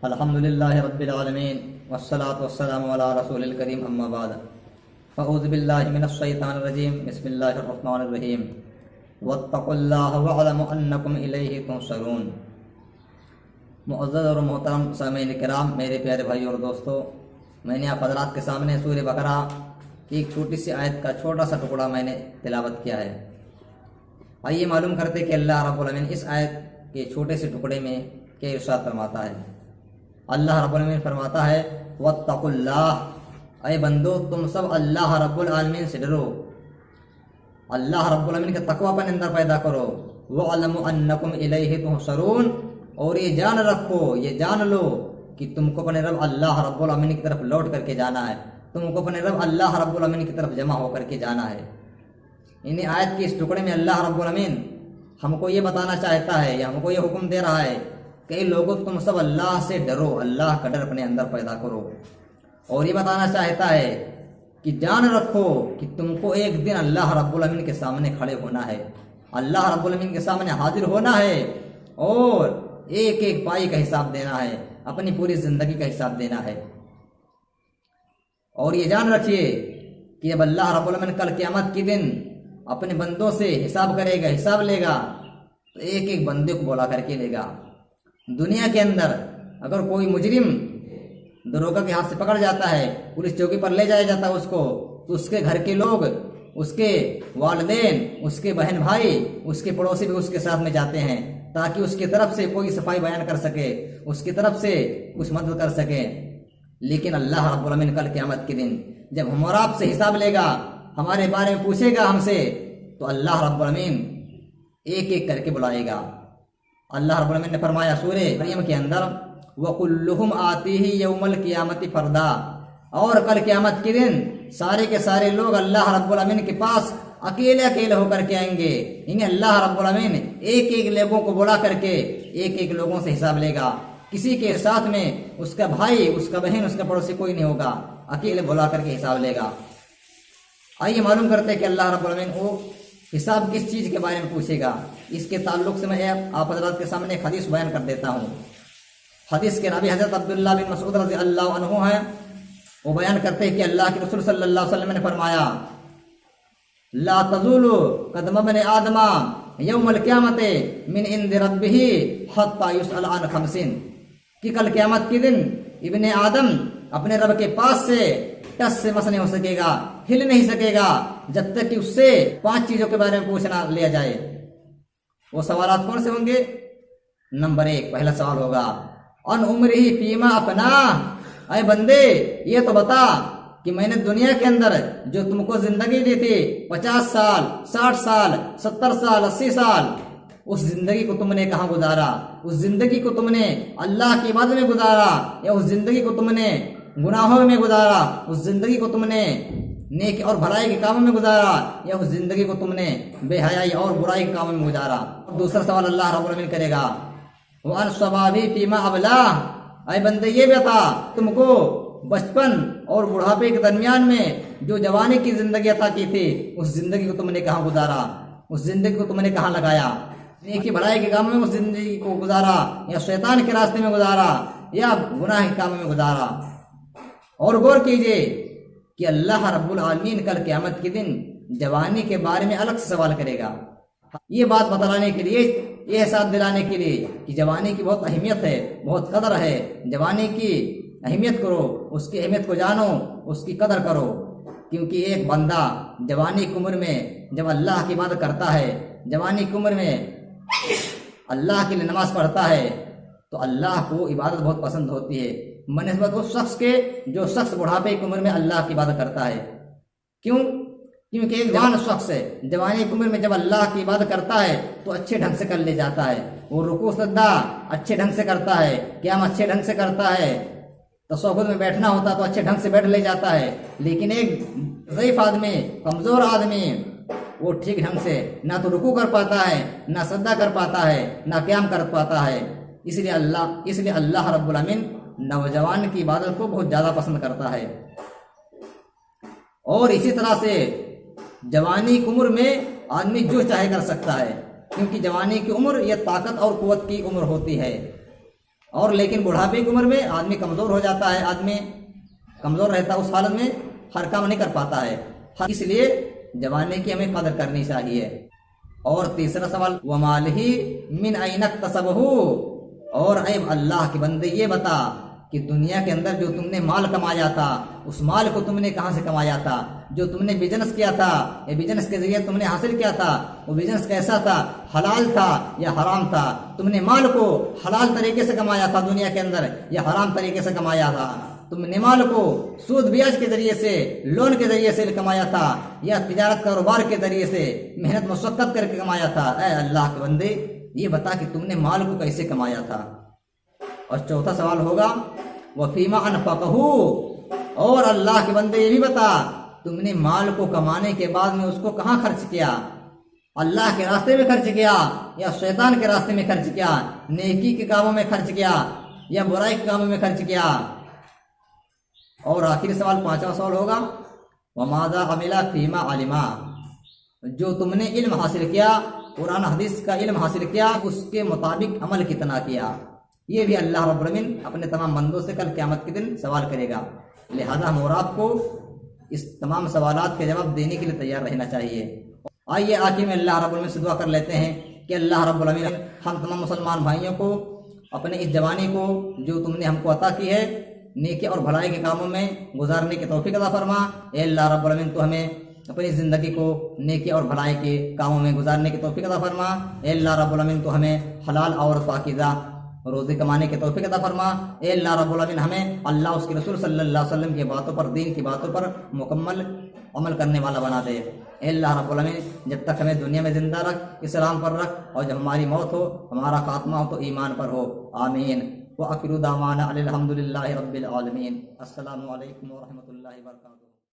الحمدللہ رب العالمین والصلاة والسلام علی رسول الکریم اما بعد فاعوذ باللہ من الشیطان الرجیم بسم اللہ الرحمن الرحیم واتقوا اللہ واعلموا انکم الیہ تحشرون۔ معزز اور محترم سامعین کرام، میرے پیارے بھائیوں اور دوستو، میں نے آپ حضرات کے سامنے سورہ بقرہ کی ایک چھوٹی سی آیت کا چھوٹا سا ٹکڑا میں نے تلاوت کیا ہے۔ آئیے معلوم کرتے کہ اللہ رب العالمین اس آیت کے چھوٹے سے ٹکڑے میں کیا ارشاد فرماتا ہے۔ اللہ رب العالمین فرماتا ہے واتقوا اللہ، اے بندو تم سب اللہ رب العالمین سے ڈرو، اللہ رب العالمین کا تقوی اپنے اندر پیدا کرو، وَعَلَمُوا أَنَّكُمْ إِلَيْهِ تُحْشَرُونَ، اور یہ جان رکھو، یہ جان لو کہ تم کو اپنے رب اللہ رب العالمین کی طرف لوٹ کر کے جانا ہے، تم کو اپنے رب اللہ رب العالمین کی طرف جمع ہو کر کے جانا ہے۔ انہیں آیت کے اس ٹکڑے میں اللہ رب العالمین ہم کو یہ بتانا چاہتا ہے یا ہم کو یہ حکم دے رہا ہے کہ لوگوں تم سب اللہ سے ڈرو، اللہ کا ڈر اپنے اندر پیدا کرو، اور یہ بتانا چاہتا ہے کہ جان رکھو کہ تم کو ایک دن اللہ رب العالمین کے سامنے کھڑے ہونا ہے، اللہ رب العالمین کے سامنے حاضر ہونا ہے اور ایک ایک پائی کا حساب دینا ہے، اپنی پوری زندگی کا حساب دینا ہے۔ اور یہ جان رکھیے کہ اب اللہ رب العالمین کل قیامت کے دن اپنے بندوں سے حساب کرے گا، حساب لے گا، تو ایک ایک بندے کو بلا کر کے لے گا۔ دنیا کے اندر اگر کوئی مجرم دروگہ کے ہاتھ سے پکڑ جاتا ہے، پولیس چوکی پر لے جایا جاتا ہے اس کو، تو اس کے گھر کے لوگ، اس کے والدین، اس کے بہن بھائی، اس کے پڑوسی بھی اس کے ساتھ میں جاتے ہیں تاکہ اس کی طرف سے کوئی صفائی بیان کر سکے، اس کی طرف سے کچھ مدد کر سکے۔ لیکن اللہ رب العالمین کل قیامت کے دن جب ہم اور آپ سے حساب لے گا، ہمارے بارے میں پوچھے گا ہم سے، تو اللہ رب العالمین ایک ایک کر کے بلائے گا۔ اللہ رب العالمین نے فرمایا سورہ مریم کے اندر وَكُلُّهُمْ آتِيهِ يَوْمَ الْقِيَامَةِ فَرْدًا، اور کل قیامت کے دن سارے کے سارے لوگ اللہ رب العالمین کے پاس اکیلے اکیلے ہو کر کے آئیں گے۔ انہیں اللہ رب العالمین ایک ایک لوگوں کو بلا کر کے ایک ایک لوگوں سے حساب لے گا، کسی کے ساتھ میں اس کا بھائی، اس کا بہن، اس کا پڑوسی کوئی نہیں ہوگا، اکیلے بلا کر کے حساب لے گا۔ آئیے معلوم کرتے ہیں کہ اللہ رب العالمین کو حساب کس چیز کے بارے میں پوچھے گا۔ اس کے تعلق سے میں آپ حضرات کے سامنے ایک حدیث بیان کر دیتا ہوں۔ حدیث کے راوی حضرت عبداللہ بن مسعود رضی اللہ عنہ ہیں، وہ بیان کرتے ہیں کہ اللہ کے رسول صلی اللہ علیہ وسلم نے فرمایا لا تزول قدم ابن آدم یوم القیامت من عند ربہ حتی یسأل عن خمس، کہ کل قیامت کے دن ابن آدم اپنے رب کے پاس سے ٹس سے مس نہیں ہو سکے گا، ہل نہیں سکے گا جب تک کہ اس سے 5 چیزوں کے بارے میں پوچھنا لیا جائے۔ وہ سوالات کون سے ہوں گے؟ نمبر 1، پہلا سوال ہوگا ان عمرہ فیما افنا، اے بندے یہ تو بتا کہ میں نے دنیا کے اندر جو تم کو زندگی دی تھی 50 سال، 60 سال، 70 سال، 80 سال، اس زندگی کو تم نے کہاں گزارا؟ اس زندگی کو تم نے اللہ کی عبادت میں گزارا یا اس زندگی کو تم نے گناہوں میں گزارا؟ اس زندگی کو تم نے نیک اور بھلائی کے کاموں میں گزارا یا اس زندگی کو تم نے بے حیائی اور برائی کے کاموں میں گزارا؟ دوسرا سوال اللہ رب العالمین کرے گا وَأَنْ شَبَابِي فِيمَا أَبْلَاهُ، اے بندے یہ بتا تم کو بچپن اور بڑھاپے کے درمیان میں جو جوانی کی زندگی عطا کی تھی، اس زندگی کو تم نے کہاں گزارا؟ اس زندگی کو تم نے کہاں لگایا؟ نیکی بھلائی کے کاموں میں اس زندگی کو گزارا یا شیطان کے راستے میں گزارا یا گناہ کے کاموں میں گزارا؟ اور غور کیجئے کہ اللہ رب العالمین کل قیامت کے دن جوانی کے بارے میں الگ سے سوال کرے گا۔ یہ بات بتلانے کے لیے، یہ احساس دلانے کے لیے کہ جوانی کی بہت اہمیت ہے، بہت قدر ہے، جوانی کی اہمیت کرو، اس کی اہمیت کو جانو، اس کی قدر کرو، کیونکہ ایک بندہ جوانی کی عمر میں جب اللہ کی عبادت کرتا ہے، جوانی کی عمر میں اللہ کے لیے نماز پڑھتا ہے، تو اللہ کو عبادت بہت پسند ہوتی ہے بنسبت اس شخص کے جو شخص بڑھاپے کی عمر میں اللہ کی عبادت کرتا ہے۔ کیوں؟ کیونکہ ایک جوان شخص ہے جوانی کی عمر میں جب اللہ کی عبادت کرتا ہے تو اچھے ڈھنگ سے کر لے جاتا ہے، وہ رکوع سجدہ اچھے ڈھنگ سے کرتا ہے، قیام اچھے ڈھنگ سے کرتا ہے، تشہد میں بیٹھنا ہوتا تو اچھے ڈھنگ سے بیٹھ لے جاتا ہے۔ لیکن ایک ضعیف آدمی، کمزور آدمی، وہ ٹھیک ڈھنگ سے نہ تو رکوع کر پاتا ہے، نہ سجدہ کر پاتا ہے، نہ قیام کر پاتا ہے۔ اس لیے اللہ رب العالمین نوجوان کی عبادت کو بہت زیادہ پسند کرتا ہے۔ اور اسی طرح سے جوانی کی عمر میں آدمی جو چاہے کر سکتا ہے، کیونکہ جوانی کی عمر یہ طاقت اور قوت کی عمر ہوتی ہے۔ اور لیکن بڑھاپے کی عمر میں آدمی کمزور ہو جاتا ہے، آدمی کمزور رہتا ہے، اس حالت میں ہر کام نہیں کر پاتا ہے، اس لیے جوانی کی ہمیں قدر کرنی چاہیے۔ اور تیسرا سوال وَمَالِهِ مِنْ أَيْنَ اكْتَسَبَهُ، اور اے اللہ کے بندے یہ بتا کہ دنیا کے اندر جو تم نے مال کمایا تھا اس مال کو تم نے کہاں سے کمایا تھا؟ جو تم نے بزنس کیا تھا، یہ بزنس کے ذریعے تم نے حاصل کیا تھا، وہ بزنس کیسا تھا؟ حلال تھا یا حرام تھا؟ تم نے مال کو حلال طریقے سے کمایا تھا دنیا کے اندر یا حرام طریقے سے کمایا تھا؟ تم نے مال کو سود بیاج کے ذریعے سے، لون کے ذریعے سے کمایا تھا یا تجارت کاروبار کے ذریعے سے محنت مشقت کر کے کمایا تھا؟ اے اللہ کے بندے یہ بتا کہ تم نے مال کو کیسے کمایا تھا؟ اور چوتھا سوال ہوگا وَفِيمَا أَنْفَقَهُ، اور اللہ کے بندے یہ بھی بتا تم نے مال کو کمانے کے بعد میں اس کو کہاں خرچ کیا؟ اللہ کے راستے میں خرچ کیا یا شیطان کے راستے میں خرچ کیا؟ نیکی کے کاموں میں خرچ کیا یا برائی کے کاموں میں خرچ کیا؟ اور آخری سوال پانچواں سوال ہوگا وَمَاذَا عَمِلَ فِيمَا عَلِمَ، جو تم نے علم حاصل کیا، قرآن حدیث کا علم حاصل کیا، اس کے مطابق عمل کتنا کیا؟ یہ بھی اللہ رب العالمین اپنے تمام بندوں سے کل قیامت کے دن سوال کرے گا، لہذا ہم اور آپ کو اس تمام سوالات کے جواب دینے کے لیے تیار رہنا چاہیے۔ آئیے آخر میں اللہ رب العالمین سے دعا کر لیتے ہیں کہ اللہ رب العالمین ہم تمام مسلمان بھائیوں کو اپنے اس جوانی کو جو تم نے ہم کو عطا کی ہے نیکی اور بھلائی کے کاموں میں گزارنے کی توفیق عطا فرما۔ اے اللہ رب العالمین تو ہمیں اپنی زندگی کو نیکی اور بھلائی کے کاموں میں گزارنے کی توفیق عطا فرما۔ اے اللہ رب العالمین تو ہمیں حلال اور پاکیزہ روزی کمانے کی توفیق عطا فرما۔ اے اللہ رب العالمین ہمیں اللہ اس کے رسول صلی اللہ علیہ وسلم کی باتوں پر، دین کی باتوں پر مکمل عمل کرنے والا بنا دے۔ اے اللہ رب العالمین جب تک ہمیں دنیا میں زندہ رکھ، اسلام پر رکھ، اور جب ہماری موت ہو، ہمارا خاتمہ ہو تو ایمان پر ہو، آمین۔ وآخر دعوانا الحمد للہ رب العالمین۔ السلام علیکم ورحمۃ اللہ وبرکاتہ۔